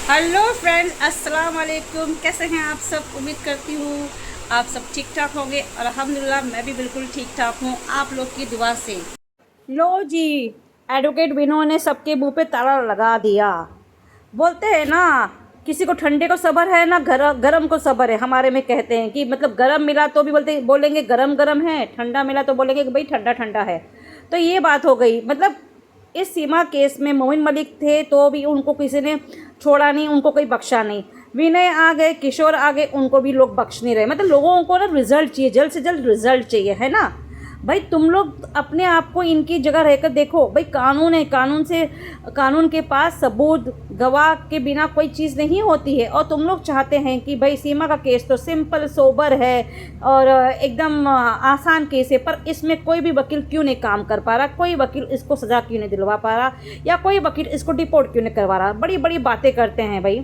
Hello friends, अस्सलाम वालेकुम। कैसे हैं आप सब? उम्मीद करती हूँ आप सब ठीक ठाक होंगे और अल्हम्दुलिल्लाह मैं भी बिल्कुल ठीक ठाक हूँ आप लोग की दुआ से। लो जी, एडवोकेट विनोद ने सबके मुंह पे ताला लगा दिया। बोलते हैं ना, किसी को ठंडे को सब्र है ना गरम को सब्र है। हमारे में कहते हैं कि मतलब गरम मिला तो भी बोलेंगे गरम गरम है, ठंडा मिला तो बोलेंगे कि भाई ठंडा ठंडा है। तो ये बात हो गई। मतलब इस सीमा केस में मोमिन मलिक थे तो भी उनको किसी ने छोड़ा नहीं, उनको कोई बख्शा नहीं। विनय आ गए, किशोर आ गए, उनको भी लोग बख्श नहीं रहे। मतलब लोगों को ना रिजल्ट चाहिए, जल्द से जल्द रिजल्ट चाहिए, है ना भाई। तुम लोग अपने आप को इनकी जगह रहकर देखो भाई। कानून है, कानून के पास सबूत गवाह के बिना कोई चीज़ नहीं होती है। और तुम लोग चाहते हैं कि भाई सीमा का केस तो सिंपल सोबर है और एकदम आसान केस है, पर इसमें कोई भी वकील क्यों नहीं काम कर पा रहा, कोई वकील इसको सज़ा क्यों नहीं दिलवा पा रहा, या कोई वकील इसको डिपोर्ट क्यों नहीं करवा रहा। बड़ी बड़ी बातें करते हैं भाई।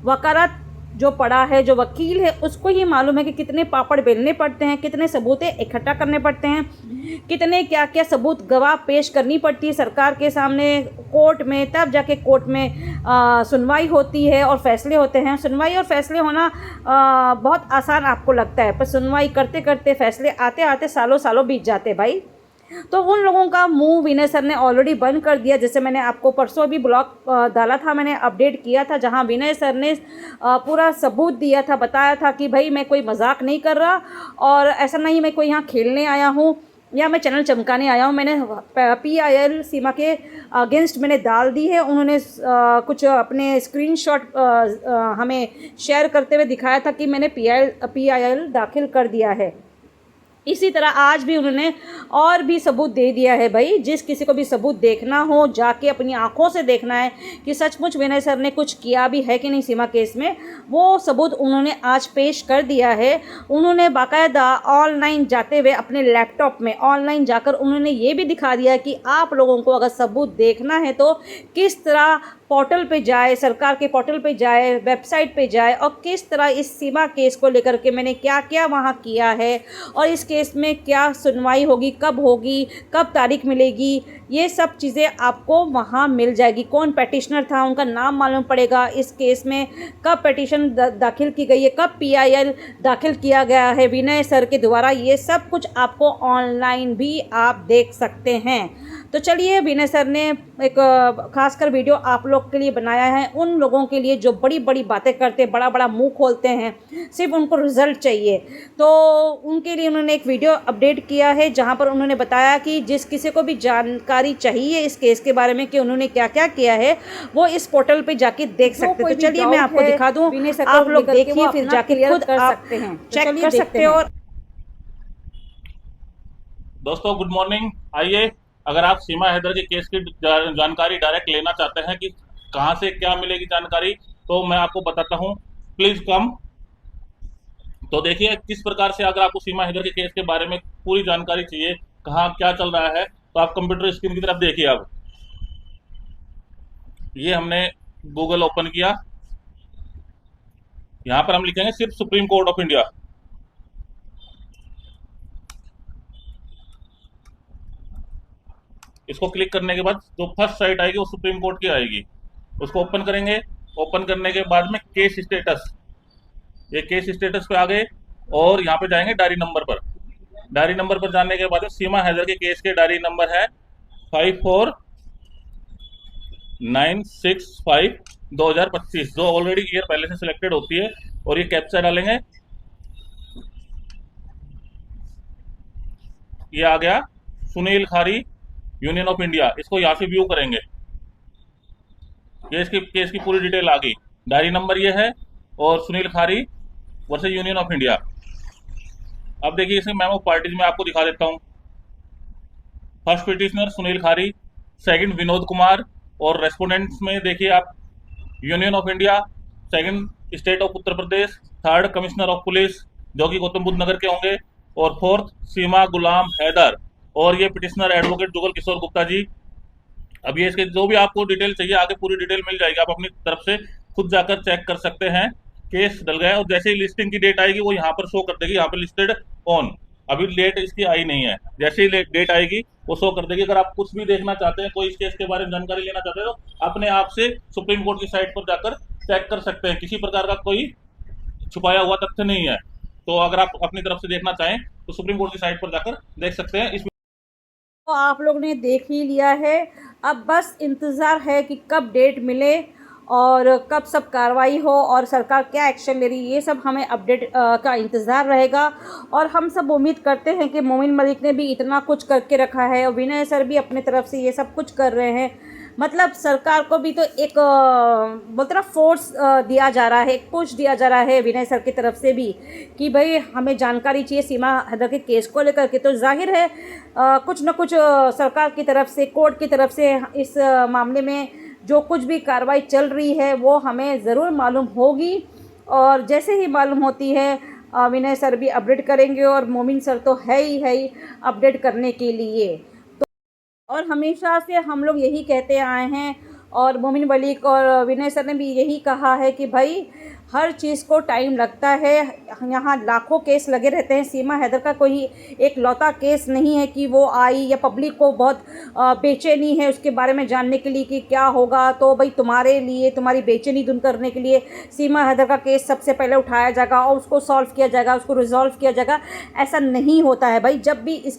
वकालत जो पढ़ा है, जो वकील है, उसको ही मालूम है कि कितने पापड़ बेलने पड़ते हैं, कितने सबूतें इकट्ठा करने पड़ते हैं, कितने क्या क्या सबूत गवाह पेश करनी पड़ती है सरकार के सामने कोर्ट में, तब जाके कोर्ट में सुनवाई होती है और फैसले होते हैं। सुनवाई और फैसले होना बहुत आसान आपको लगता है, पर सुनवाई करते करते फैसले आते आते सालों सालों बीत जाते भाई। तो उन लोगों का मुंह विनय सर ने ऑलरेडी बंद कर दिया। जैसे मैंने आपको परसों भी ब्लॉग डाला था, मैंने अपडेट किया था, जहां विनय सर ने पूरा सबूत दिया था, बताया था कि भाई मैं कोई मजाक नहीं कर रहा और ऐसा नहीं मैं कोई यहाँ खेलने आया हूँ या मैं चैनल चमकाने आया हूँ। मैंने PIL सीमा के अगेंस्ट मैंने डाल दी है। उन्होंने कुछ अपने स्क्रीनशॉट हमें शेयर करते हुए दिखाया था कि मैंने PIL दाखिल कर दिया है। इसी तरह आज भी उन्होंने और भी सबूत दे दिया है भाई। जिस किसी को भी सबूत देखना हो, जाके अपनी आंखों से देखना है कि सचमुच विनय सर ने कुछ किया भी है कि नहीं सीमा केस में, वो सबूत उन्होंने आज पेश कर दिया है। उन्होंने बाकायदा ऑनलाइन जाते हुए अपने लैपटॉप में ऑनलाइन जाकर उन्होंने ये भी दिखा दिया कि आप लोगों को अगर सबूत देखना है तो किस तरह पोर्टल पे जाए, सरकार के पोर्टल पे जाए, वेबसाइट पे जाए, और किस तरह इस सीमा केस को लेकर के मैंने क्या क्या वहाँ किया है और इस केस में क्या सुनवाई होगी, कब होगी, कब तारीख मिलेगी, ये सब चीज़ें आपको वहाँ मिल जाएगी। कौन पेटिशनर था, उनका नाम मालूम पड़ेगा इस केस में, कब पेटिशन दाखिल की गई है, कब PIL दाखिल किया गया है विनय सर के द्वारा। ये सब कुछ आपको ऑनलाइन भी आप देख सकते हैं। तो चलिए, विनय सर ने एक खासकर वीडियो आप लोग के लिए बनाया है, उन लोगों के लिए जो बड़ी बड़ी बातें करते, बड़ा बड़ा मुंह खोलते हैं, सिर्फ उनको रिजल्ट चाहिए। तो उनके लिए उन्होंने एक वीडियो अपडेट किया है जहां पर उन्होंने बताया कि जिस किसी को भी जानकारी चाहिए इस केस के बारे में कि उन्होंने क्या क्या किया है, वो इस पोर्टल पे जाके देख सकते हैं। तो चलिए मैं आपको दिखा दूँ, आप लोग देखिए, फिर जाके खुद कर सकते हैं, चेक कर सकते हैं। और दोस्तों गुड मॉर्निंग। आइए, अगर आप सीमा हैदर के केस की जानकारी डायरेक्ट लेना चाहते हैं कि कहां से क्या मिलेगी जानकारी, तो मैं आपको बताता हूं। Please come. तो देखिए किस प्रकार से, अगर आपको सीमा हैदर के केस के बारे में पूरी जानकारी चाहिए, कहां क्या चल रहा है, तो आप कंप्यूटर स्क्रीन की तरफ देखिए। अब ये हमने गूगल ओपन किया, यहां पर हम लिखेंगे सिर्फ सुप्रीम कोर्ट ऑफ इंडिया। इसको क्लिक करने के बाद जो फर्स्ट साइट आएगी वो सुप्रीम कोर्ट की आएगी, उसको ओपन करेंगे। ओपन करने के बाद में केस स्टेटस, ये केस स्टेटस पे आ गए और यहाँ पे जाएंगे डायरी नंबर पर। डायरी नंबर पर जाने के बाद सीमा हैदर के केस के डायरी नंबर है 54965/2025, जो ऑलरेडी ईयर पहले से सिलेक्टेड होती है। और ये कैप्चा डालेंगे, ये आ गया सुनील खारी यूनियन ऑफ इंडिया। इसको यहाँ से व्यू करेंगे, ये इसकी केस की पूरी डिटेल आ गई। डायरी नंबर ये है और सुनील खारी वर्सेस यूनियन ऑफ इंडिया। अब देखिए इसमें मेमो पार्टीज में आपको दिखा देता हूँ। फर्स्ट पिटिशनर सुनील खारी, सेकंड विनोद कुमार, और रेस्पोंडेंट्स में देखिए आप union of India, second state of Uttar Pradesh, third commissioner of police जो कि गौतम बुद्ध नगर के होंगे, और फोर्थ सीमा गुलाम हैदर, और ये पिटिशनर एडवोकेट जुगल किशोर गुप्ता जी। अब ये इसके जो भी आपको डिटेल चाहिए आगे पूरी डिटेल मिल जाएगी, आप अपनी तरफ से खुद जाकर चेक कर सकते हैं। केस डल गया और जैसे ही लिस्टिंग की डेट आएगी वो यहाँ पर शो कर देगी, यहाँ पर लिस्टेड ऑन। अभी डेट इसकी आई नहीं है, जैसे ही डेट आएगी वो शो कर देगी। अगर आप कुछ भी देखना चाहते हैं, कोई इस केस के बारे में जानकारी लेना चाहते हैं, तो अपने आप से सुप्रीम कोर्ट की साइट पर जाकर चेक कर सकते हैं, किसी प्रकार का कोई छुपाया हुआ तथ्य नहीं है। तो अगर आप अपनी तरफ से देखना चाहें तो सुप्रीम कोर्ट की साइट पर जाकर देख सकते हैं। इस तो आप लोग ने देख ही लिया है, अब बस इंतज़ार है कि कब डेट मिले और कब सब कार्रवाई हो और सरकार क्या एक्शन ले रही है, ये सब हमें अपडेट का इंतज़ार रहेगा। और हम सब उम्मीद करते हैं कि मोमिन मलिक ने भी इतना कुछ करके रखा है और विनय सर भी अपनी तरफ से ये सब कुछ कर रहे हैं। मतलब सरकार को भी तो एक बोलते ना फोर्स दिया जा रहा है, एक पुश दिया जा रहा है विनय सर की तरफ से भी कि भाई हमें जानकारी चाहिए सीमा हैदर के केस को लेकर के। तो जाहिर है कुछ न कुछ सरकार की तरफ से, कोर्ट की तरफ से इस मामले में जो कुछ भी कार्रवाई चल रही है वो हमें ज़रूर मालूम होगी। और जैसे ही मालूम होती है विनय सर भी अपडेट करेंगे और मोमिन सर तो है ही अपडेट करने के लिए। और हमेशा से हम लोग यही कहते आए हैं और मोमिन मलिक और विनय सर ने भी यही कहा है कि भाई हर चीज़ को टाइम लगता है। यहाँ लाखों केस लगे रहते हैं, सीमा हैदर का कोई एक लौता केस नहीं है कि वो आई या पब्लिक को बहुत बेचैनी है उसके बारे में जानने के लिए कि क्या होगा। तो भाई तुम्हारे लिए, तुम्हारी बेचैनी दूर करने के लिए सीमा हैदर का केस सबसे पहले उठाया जाएगा और उसको सॉल्व किया जाएगा, उसको रिजॉल्व किया जाएगा। ऐसा नहीं होता है भाई। जब भी इस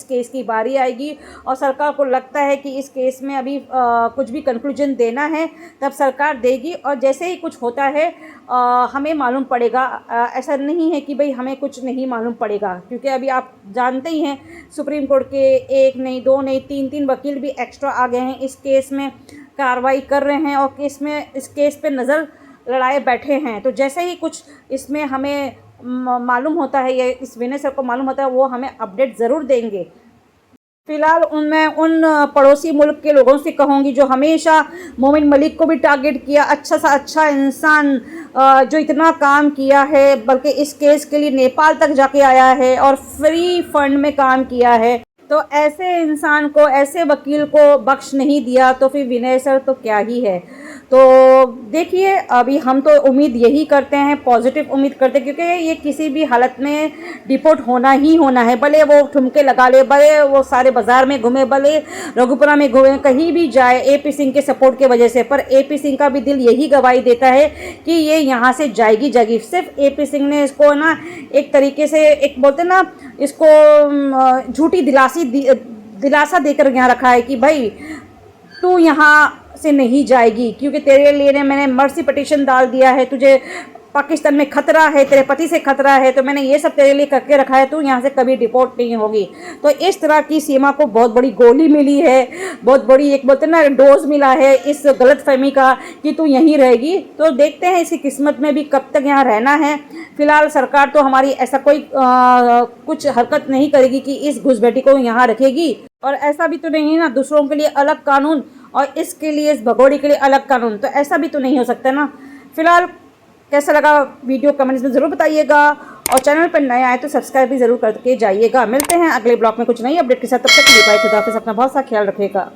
केस की बारी आएगी और सरकार को लगता है कि इस केस में अभी कुछ भी कंक्लूजन देना है तब सरकार देगी और जैसे ही कुछ होता है हमें मालूम पड़ेगा। ऐसा नहीं है कि भाई हमें कुछ नहीं मालूम पड़ेगा, क्योंकि अभी आप जानते ही हैं सुप्रीम कोर्ट के 1 नहीं 2 नहीं 3 वकील भी एक्स्ट्रा आ गए हैं, इस केस में कार्रवाई कर रहे हैं और इस केस पे नज़र लड़ाए बैठे हैं। तो जैसे ही कुछ इसमें हमें मालूम होता है या इस विनय सर को मालूम होता है वो हमें अपडेट ज़रूर देंगे। फ़िलहाल मैं उन पड़ोसी मुल्क के लोगों से कहूँगी जो हमेशा मोमिन मलिक को भी टारगेट किया, अच्छा सा अच्छा इंसान जो इतना काम किया है, बल्कि इस केस के लिए नेपाल तक जाके आया है और फ्री फंड में काम किया है। तो ऐसे इंसान को, ऐसे वकील को बख्श नहीं दिया तो फिर विनय सर तो क्या ही है। तो देखिए अभी हम तो उम्मीद यही करते हैं, पॉजिटिव उम्मीद करते हैं, क्योंकि ये किसी भी हालत में डिपोर्ट होना ही होना है। भले वो ठुमके लगा ले, भले वो सारे बाज़ार में घूमे, भले रघुपुरा में घूमे, कहीं भी जाए AP सिंह के सपोर्ट की वजह से, पर AP सिंह का भी दिल यही गवाही देता है कि ये यहाँ से जाएगी। सिर्फ AP सिंह ने इसको ना एक तरीके से, एक बोलते ना, इसको झूठी दिलासा देकर यहाँ रखा है कि भाई तू यहाँ से नहीं जाएगी, क्योंकि तेरे लिए मैंने मर्सी पिटीशन डाल दिया है, तुझे पाकिस्तान में खतरा है, तेरे पति से खतरा है, तो मैंने ये सब तेरे लिए करके रखा है, तू यहाँ से कभी डिपोर्ट नहीं होगी। तो इस तरह की सीमा को बहुत बड़ी गोली मिली है, बहुत बड़ी एक बोलते ना डोज मिला है इस गलतफहमी का कि तू यहीं रहेगी। तो देखते हैं इसकी किस्मत में भी कब तक यहाँ रहना है। फिलहाल सरकार तो हमारी ऐसा कोई कुछ हरकत नहीं करेगी कि इस घुसपैठी को यहाँ रखेगी। और ऐसा भी तो नहीं है ना, दूसरों के लिए अलग कानून और इसके लिए, इस भगोड़ी के लिए अलग कानून, तो ऐसा भी तो नहीं हो सकता ना। फिलहाल कैसा लगा वीडियो कमेंट्स में ज़रूर बताइएगा और चैनल पर नए आए तो सब्सक्राइब भी ज़रूर करके जाइएगा। मिलते हैं अगले ब्लॉग में कुछ नई अपडेट के साथ, तब तक के लिए बाय, खुदा हाफिज़, अपना बहुत सा ख्याल रखिएगा।